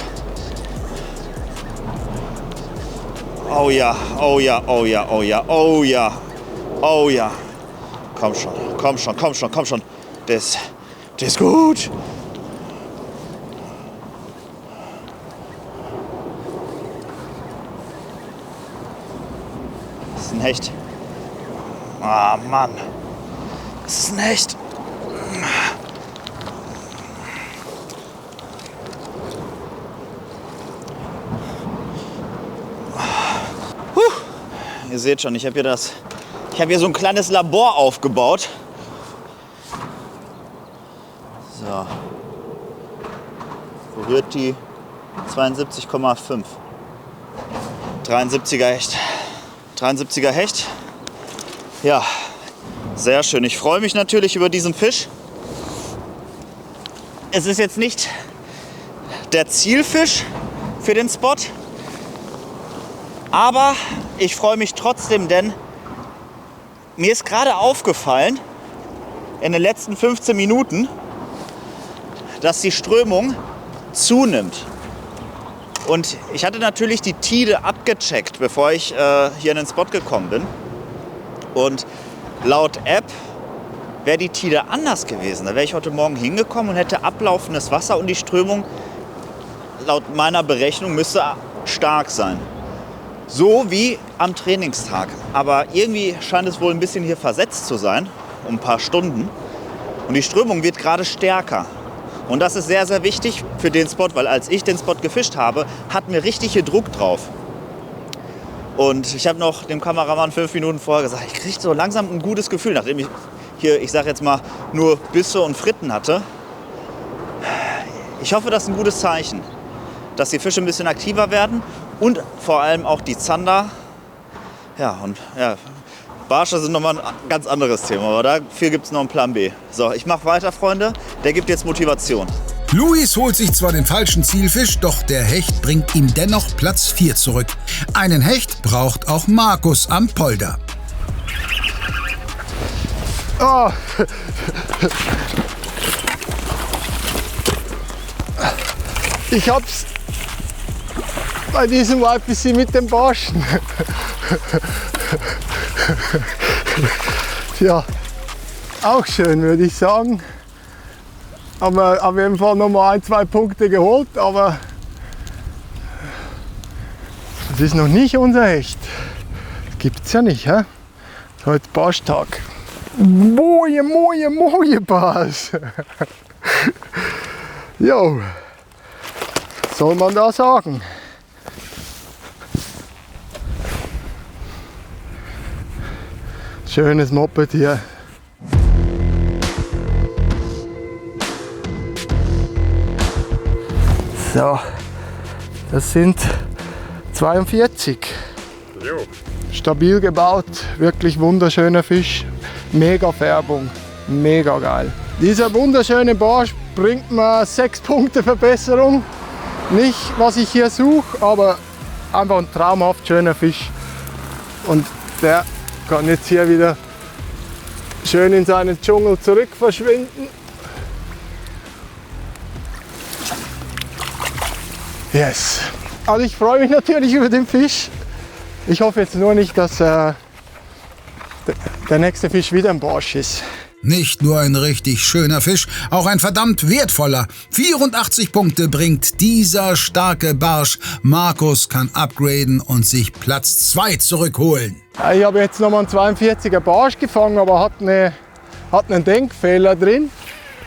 Oh ja, oh ja, oh ja, oh ja, oh ja, oh ja. Komm schon, komm schon, komm schon, komm schon. Das ist gut. Das ist ein Hecht. Ah, Mann. Das ist ein Hecht. Ihr seht schon, ich habe hier so ein kleines Labor aufgebaut. So. Berührt die 72,5. 73er Hecht. 73er Hecht. Ja, sehr schön. Ich freue mich natürlich über diesen Fisch. Es ist jetzt nicht der Zielfisch für den Spot, aber ich freue mich trotzdem, denn mir ist gerade aufgefallen in den letzten 15 Minuten, dass die Strömung zunimmt. Und ich hatte natürlich die Tide abgecheckt, bevor ich hier in den Spot gekommen bin. Und laut App wäre die Tide anders gewesen. Da wäre ich heute Morgen hingekommen und hätte ablaufendes Wasser und die Strömung laut meiner Berechnung müsste stark sein. So wie am Trainingstag. Aber irgendwie scheint es wohl ein bisschen hier versetzt zu sein, um ein paar Stunden. Und die Strömung wird gerade stärker. Und das ist sehr, sehr wichtig für den Spot, weil als ich den Spot gefischt habe, hatten wir richtig hier Druck drauf. Und ich habe noch dem Kameramann 5 Minuten vorher gesagt, ich kriege so langsam ein gutes Gefühl, nachdem ich hier, ich sage jetzt mal, nur Bisse und Fritten hatte. Ich hoffe, das ist ein gutes Zeichen, dass die Fische ein bisschen aktiver werden und vor allem auch die Zander. Ja, und ja, Barsche sind nochmal ein ganz anderes Thema, aber dafür gibt es noch einen Plan B. So, ich mache weiter, Freunde. Der gibt jetzt Motivation. Luis holt sich zwar den falschen Zielfisch, doch der Hecht bringt ihm dennoch Platz 4 zurück. Einen Hecht braucht auch Markus am Polder. Oh. Ich hab's bei diesem YPC mit dem Barschen. Ja, auch schön, würde ich sagen. Haben wir auf jeden Fall noch mal 1-2 Punkte geholt, aber das ist noch nicht unser Hecht. Das gibt's ja nicht, hä? Heute Barschtag. Moje, moje, moje Bars. Jo, was soll man da sagen? Schönes Moped hier. So, das sind 42. Jo. Stabil gebaut, wirklich wunderschöner Fisch, mega Färbung, mega geil. Dieser wunderschöne Barsch bringt mir 6 Punkte Verbesserung. Nicht, was ich hier suche, aber einfach ein traumhaft schöner Fisch. Und Der kann jetzt hier wieder schön in seinen Dschungel zurück verschwinden. Yes. Also ich freue mich natürlich über den Fisch. Ich hoffe jetzt nur nicht, dass der nächste Fisch wieder ein Barsch ist. Nicht nur ein richtig schöner Fisch, auch ein verdammt wertvoller. 84 Punkte bringt dieser starke Barsch. Markus kann upgraden und sich Platz 2 zurückholen. Ich habe jetzt nochmal einen 42er Barsch gefangen, aber hat einen Denkfehler drin,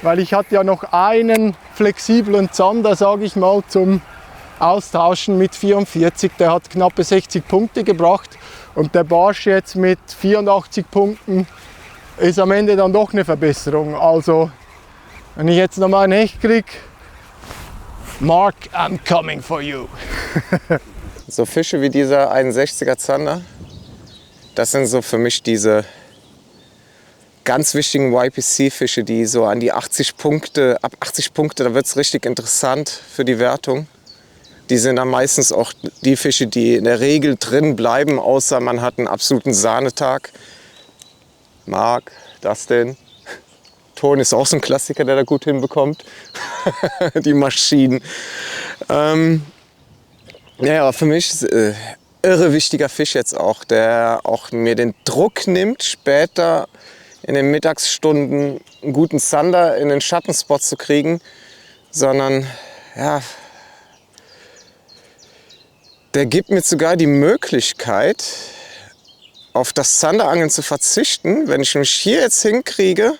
weil ich hatte ja noch einen flexiblen Zander, sage ich mal, zum Austauschen mit 44. Der hat knappe 60 Punkte gebracht und der Barsch jetzt mit 84 Punkten ist am Ende dann doch eine Verbesserung. Also, wenn ich jetzt nochmal einen Hecht kriege, Mark, I'm coming for you. So Fische wie dieser 61er Zander, das sind so für mich diese ganz wichtigen YPC-Fische, die so an die 80 Punkte, ab 80 Punkte, da wird es richtig interessant für die Wertung. Die sind dann meistens auch die Fische, die in der Regel drin bleiben, außer man hat einen absoluten Sahnetag. Marc, Dustin, Ton ist auch so ein Klassiker, der da gut hinbekommt. Die Maschinen. Ja, für mich ist irre wichtiger Fisch jetzt auch, der auch mir den Druck nimmt, später in den Mittagsstunden einen guten Zander in den Schattenspot zu kriegen, sondern ja, der gibt mir sogar die Möglichkeit, auf das Zanderangeln zu verzichten, wenn ich mich hier jetzt hinkriege,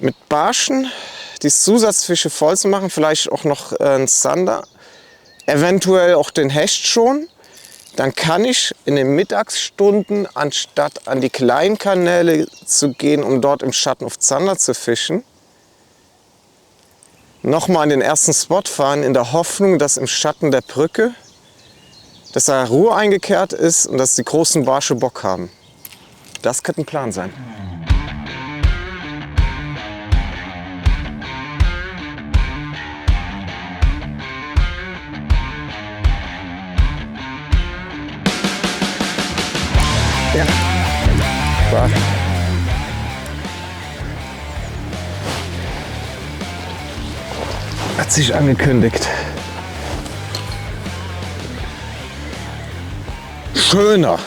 mit Barschen die Zusatzfische voll zu machen, vielleicht auch noch einen Zander, eventuell auch den Hecht schon, dann kann ich in den Mittagsstunden, anstatt an die kleinen Kanäle zu gehen, um dort im Schatten auf Zander zu fischen, nochmal an den ersten Spot fahren, in der Hoffnung, dass im Schatten der Brücke dass da Ruhe eingekehrt ist und dass die großen Barsche Bock haben. Das könnte ein Plan sein. Ja. War. Hat sich angekündigt. Schöner.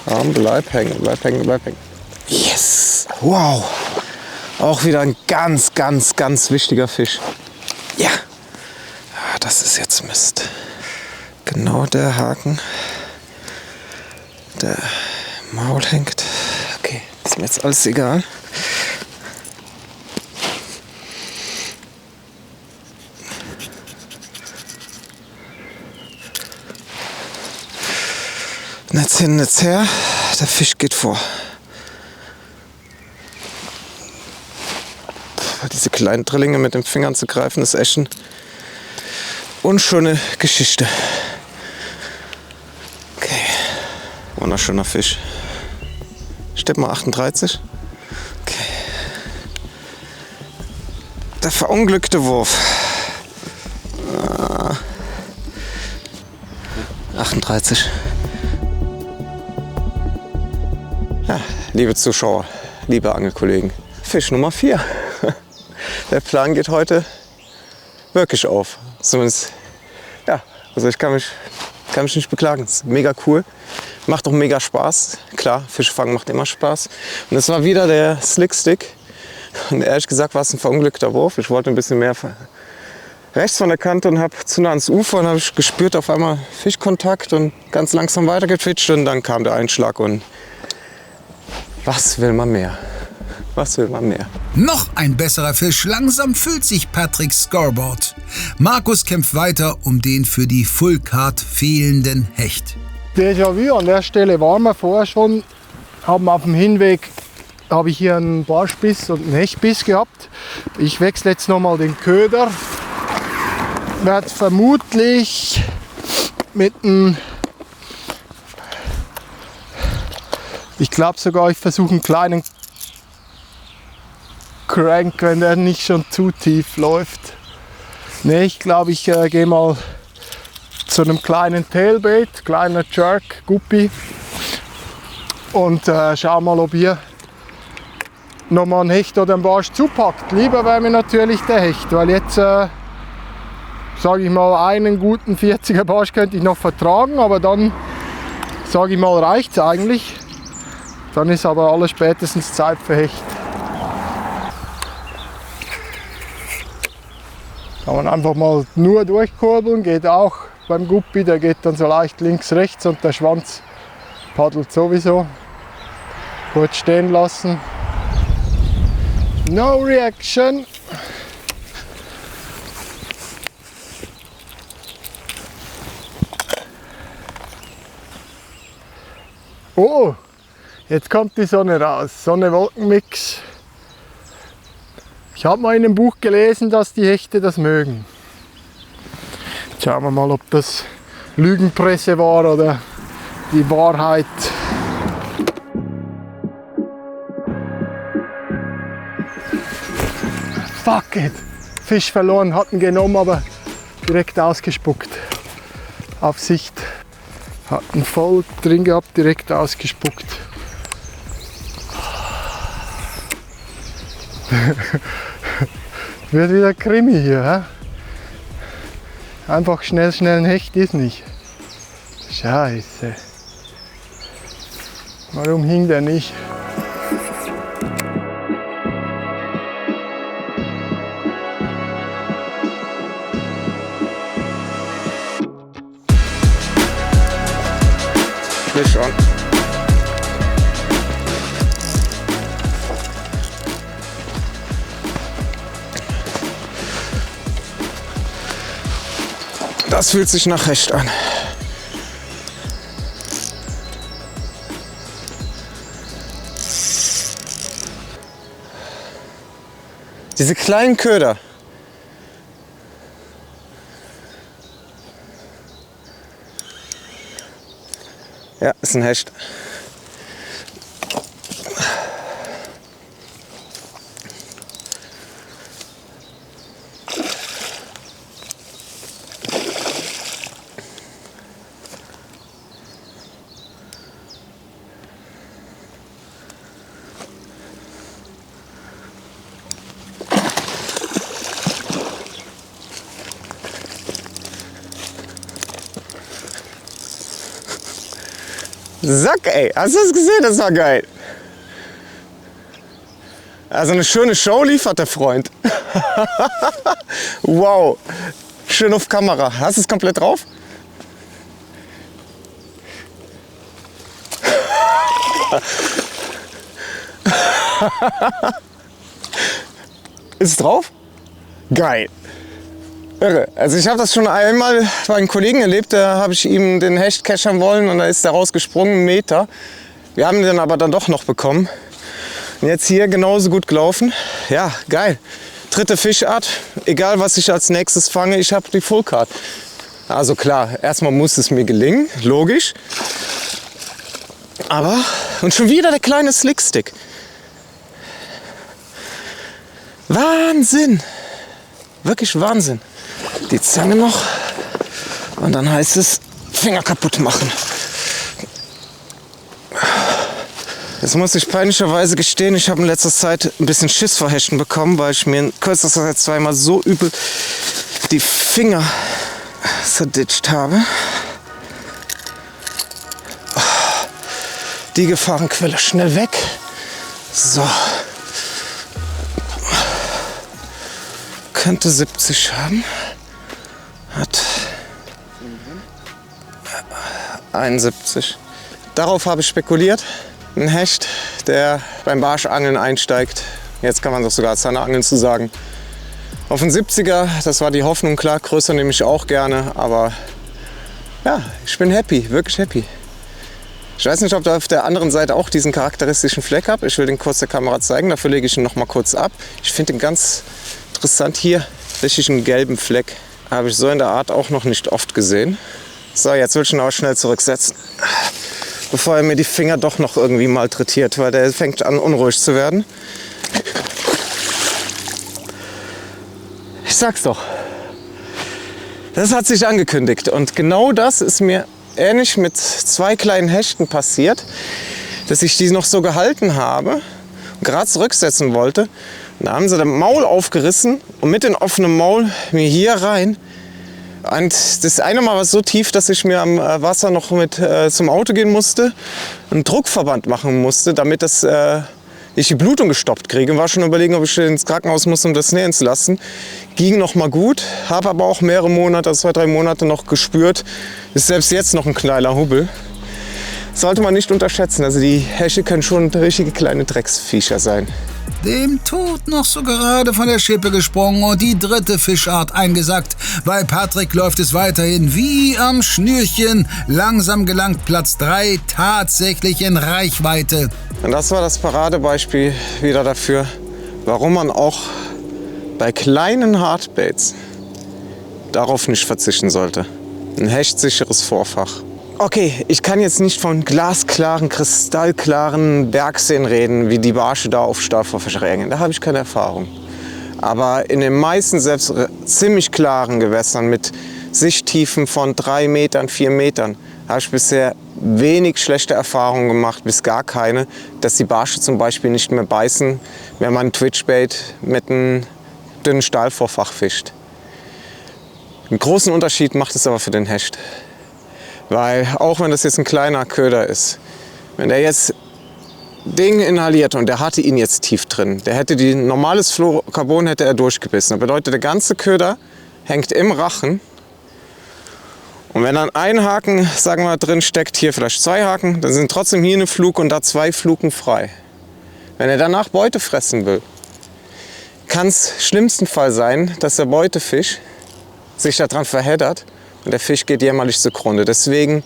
Komm, bleib hängen, bleib hängen, bleib hängen. Yes! Wow! Auch wieder ein ganz, ganz, ganz wichtiger Fisch. Ja! Das ist jetzt Mist. Genau der Haken, der Maul hängt. Okay, ist mir jetzt alles egal. Netz hin, Netz her, der Fisch geht vor. Diese kleinen Drillinge mit den Fingern zu greifen, ist echt eine unschöne Geschichte. Okay, wunderschöner Fisch. Steht mal 38. Okay. Der verunglückte Wurf. 38. Ja, liebe Zuschauer, liebe Angelkollegen, Fisch Nummer 4. Der Plan geht heute wirklich auf. Zumindest, ja, also ich kann mich nicht beklagen. Es ist mega cool, macht auch mega Spaß. Klar, Fischfangen macht immer Spaß. Und es war wieder der Slickstick. Und ehrlich gesagt war es ein verunglückter Wurf. Ich wollte ein bisschen mehr rechts von der Kante und habe zu nah ans Ufer und habe ich gespürt auf einmal Fischkontakt und ganz langsam weitergefischt und dann kam der Einschlag und was will man mehr? Was will man mehr? Noch ein besserer Fisch. Langsam füllt sich Patricks Scoreboard. Markus kämpft weiter um den für die Full-Card fehlenden Hecht. Déjà-vu, an der Stelle waren wir vorher schon. Haben auf dem Hinweg habe ich hier einen Barschbiss und einen Hechtbiss gehabt. Ich wechsle jetzt nochmal den Köder. Werde vermutlich mit einem, ich glaube sogar, ich versuche einen kleinen crank, wenn der nicht schon zu tief läuft. Ne, ich glaube, ich gehe mal zu einem kleinen Tailbait, kleiner Jerk, Guppi. Und schau mal, ob ihr nochmal einen Hecht oder einen Barsch zupackt. Lieber wäre mir natürlich der Hecht, weil jetzt, sage ich mal, einen guten 40er Barsch könnte ich noch vertragen, aber dann, sage ich mal, reicht es eigentlich. Dann ist aber alles spätestens Zeit für Hecht. Kann man einfach mal nur durchkurbeln, geht auch beim Guppi, der geht dann so leicht links, rechts und der Schwanz paddelt sowieso. Kurz stehen lassen. No reaction. Oh, jetzt kommt die Sonne raus. Sonne-Wolken-Mix. Ich habe mal in einem Buch gelesen, dass die Hechte das mögen. Jetzt schauen wir mal, ob das Lügenpresse war oder die Wahrheit. Fuck it! Fisch verloren, hatten genommen, aber direkt ausgespuckt. Auf Sicht. Hatten voll drin gehabt, direkt ausgespuckt. Wird wieder Krimi hier, hä? Einfach schnell ein Hecht ist nicht. Scheiße. Warum hing der nicht? Fisch on. Das fühlt sich nach Hecht an. Diese kleinen Köder. Ja, ist ein Hecht. Sack, ey. Hast du das gesehen? Das war geil. Also eine schöne Show liefert der Freund. Wow. Schön auf Kamera. Hast du es komplett drauf? Ist es drauf? Geil. Irre. Also ich habe das schon einmal bei einem Kollegen erlebt, da habe ich ihm den Hecht keschern wollen und da ist der rausgesprungen, 1 Meter. Wir haben den aber dann doch noch bekommen. Und jetzt hier genauso gut gelaufen. Ja, geil. 3. Fischart, egal was ich als nächstes fange, ich habe die Fullcard. Also klar, erstmal muss es mir gelingen, logisch. Aber, und schon wieder der kleine Slickstick. Wahnsinn. Wirklich Wahnsinn. Die Zange noch und dann heißt es Finger kaputt machen. Jetzt muss ich peinlicherweise gestehen, ich habe in letzter Zeit ein bisschen Schiss vor Hechten bekommen, weil ich mir in kürzester Zeit zweimal so übel die Finger zerditscht habe. Die Gefahrenquelle schnell weg. So. Könnte 70 haben. Hat 71. Darauf habe ich spekuliert. Ein Hecht, der beim Barschangeln einsteigt. Jetzt kann man doch sogar Zanderangeln zu sagen. Auf einen 70er, das war die Hoffnung, klar, größer nehme ich auch gerne, aber ja, ich bin happy, wirklich happy. Ich weiß nicht, ob ihr auf der anderen Seite auch diesen charakteristischen Fleck habt. Ich will den kurz der Kamera zeigen, dafür lege ich ihn noch mal kurz ab. Ich finde ihn ganz interessant hier, richtig einen gelben Fleck. Habe ich so in der Art auch noch nicht oft gesehen. So, jetzt will ich ihn auch schnell zurücksetzen, bevor er mir die Finger doch noch irgendwie malträtiert, weil der fängt an unruhig zu werden. sag's doch. Das hat sich angekündigt. Und genau das ist mir ähnlich mit 2 kleinen Hechten passiert, dass ich die noch so gehalten habe und gerade zurücksetzen wollte. Und da haben sie das Maul aufgerissen und mit dem offenen Maul mir hier rein. Und das eine Mal war so tief, dass ich mir am Wasser noch mit zum Auto gehen musste, einen Druckverband machen musste, damit ich die Blutung gestoppt kriege. War schon überlegen, ob ich ins Krankenhaus muss, um das nähen zu lassen. Ging noch mal gut, habe aber auch mehrere Monate, 2-3 Monate noch gespürt. Ist selbst jetzt noch ein kleiner Hubbel. Sollte man nicht unterschätzen. Also die Hechte können schon richtige kleine Drecksviecher sein. Dem Tod noch so gerade von der Schippe gesprungen und die 3. Fischart eingesackt. Bei Patrick läuft es weiterhin wie am Schnürchen. Langsam gelangt Platz 3 tatsächlich in Reichweite. Und das war das Paradebeispiel wieder dafür, warum man auch bei kleinen Hardbaits darauf nicht verzichten sollte. Ein hechtsicheres Vorfach. Okay, ich kann jetzt nicht von glasklaren, kristallklaren Bergseen reden, wie die Barsche da auf Stahlvorfischer reagieren. Da habe ich keine Erfahrung. Aber in den meisten selbst ziemlich klaren Gewässern mit Sichttiefen von 3 Metern, 4 Metern habe ich bisher wenig schlechte Erfahrungen gemacht, bis gar keine, dass die Barsche zum Beispiel nicht mehr beißen, wenn man ein Twitchbait mit einem dünnen Stahlvorfach fischt. Einen großen Unterschied macht es aber für den Hecht. Weil auch wenn das jetzt ein kleiner Köder ist, wenn der jetzt Ding inhaliert und der hatte ihn jetzt tief drin, der hätte die normales Fluorocarbon hätte er durchgebissen. Das bedeutet, der ganze Köder hängt im Rachen. Und wenn dann ein Haken, sagen wir, drin steckt, hier vielleicht 2 Haken, dann sind trotzdem hier eine Fluke und da 2 Fluken frei. Wenn er danach Beute fressen will, kann es schlimmsten Fall sein, dass der Beutefisch sich daran verheddert. Und der Fisch geht jämmerlich zugrunde. Deswegen,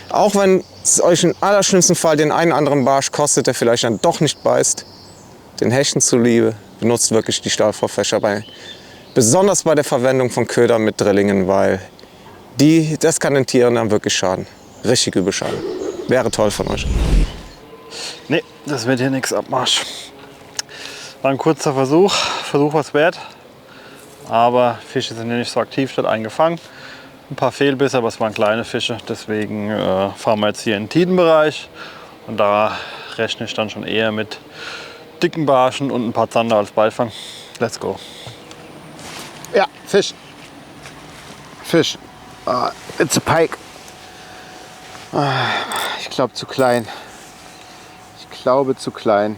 auch wenn es euch im allerschlimmsten Fall den einen anderen Barsch kostet, der vielleicht dann doch nicht beißt, den Hechten zuliebe, benutzt wirklich die Stahlvorfächer besonders bei der Verwendung von Ködern mit Drillingen, weil das kann den Tieren dann wirklich schaden. Richtig übel schaden. Wäre toll von euch. Nee, das wird hier nichts Abmarsch. War ein kurzer Versuch was wert. Aber Fische sind hier nicht so aktiv, statt eingefangen. Ein paar Fehlbisse, aber es waren kleine Fische. Deswegen fahren wir jetzt hier in den Tidenbereich. Und da rechne ich dann schon eher mit dicken Barschen und ein paar Zander als Beifang. Let's go. Ja, Fisch. Fisch. It's a pike. Ich glaube zu klein. Ich glaube zu klein.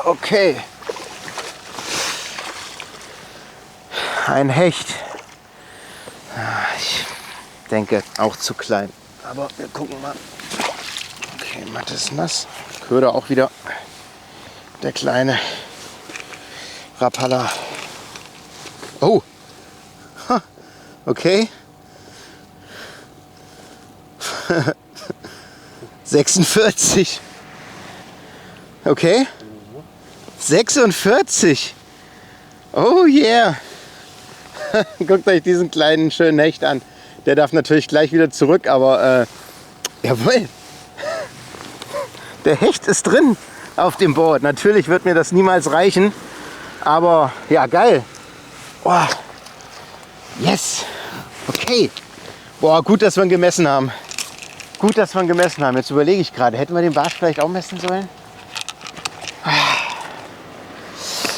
Okay. Ein Hecht. Ich denke auch zu klein. Aber wir gucken mal. Okay, Matte ist nass. Köder auch wieder. Der kleine Rapala. Oh. Okay. 46. Okay. 46. Oh yeah. Guckt euch diesen kleinen schönen Hecht an. Der darf natürlich gleich wieder zurück, aber jawohl. Der Hecht ist drin auf dem Board. Natürlich wird mir das niemals reichen, aber ja, geil. Oh. Yes. Okay. Boah, gut, dass wir ihn gemessen haben. Gut, dass wir ihn gemessen haben. Jetzt überlege ich gerade, hätten wir den Barsch vielleicht auch messen sollen?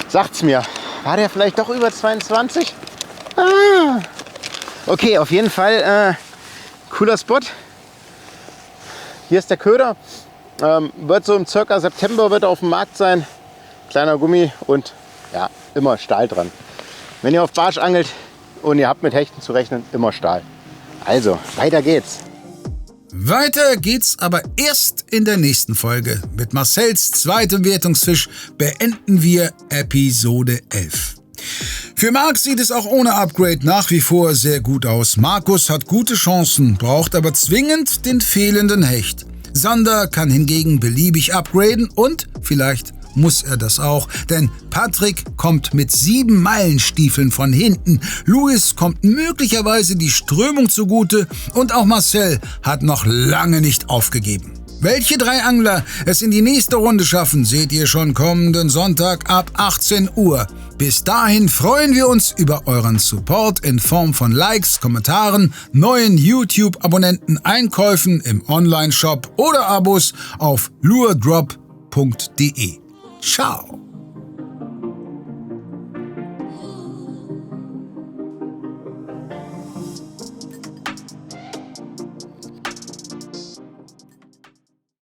Sagt's mir. War der vielleicht doch über 22? Ah. Okay, auf jeden Fall cooler Spot. Hier ist der Köder. Wird so im circa September wird er auf dem Markt sein. Kleiner Gummi und ja, immer Stahl dran. Wenn ihr auf Barsch angelt und ihr habt mit Hechten zu rechnen, immer Stahl. Also, weiter geht's. Weiter geht's aber erst in der nächsten Folge. Mit Marcells zweitem Wertungsfisch beenden wir Episode 11. Für Marc sieht es auch ohne Upgrade nach wie vor sehr gut aus. Markus hat gute Chancen, braucht aber zwingend den fehlenden Hecht. Sander kann hingegen beliebig upgraden und vielleicht muss er das auch, denn Patrick kommt mit 7 Meilenstiefeln von hinten. Luis kommt möglicherweise die Strömung zugute und auch Marcel hat noch lange nicht aufgegeben. Welche 3 Angler es in die nächste Runde schaffen, seht ihr schon kommenden Sonntag ab 18 Uhr. Bis dahin freuen wir uns über euren Support in Form von Likes, Kommentaren, neuen YouTube-Abonnenten, Einkäufen im Online-Shop oder Abos auf luredrop.de. Ciao!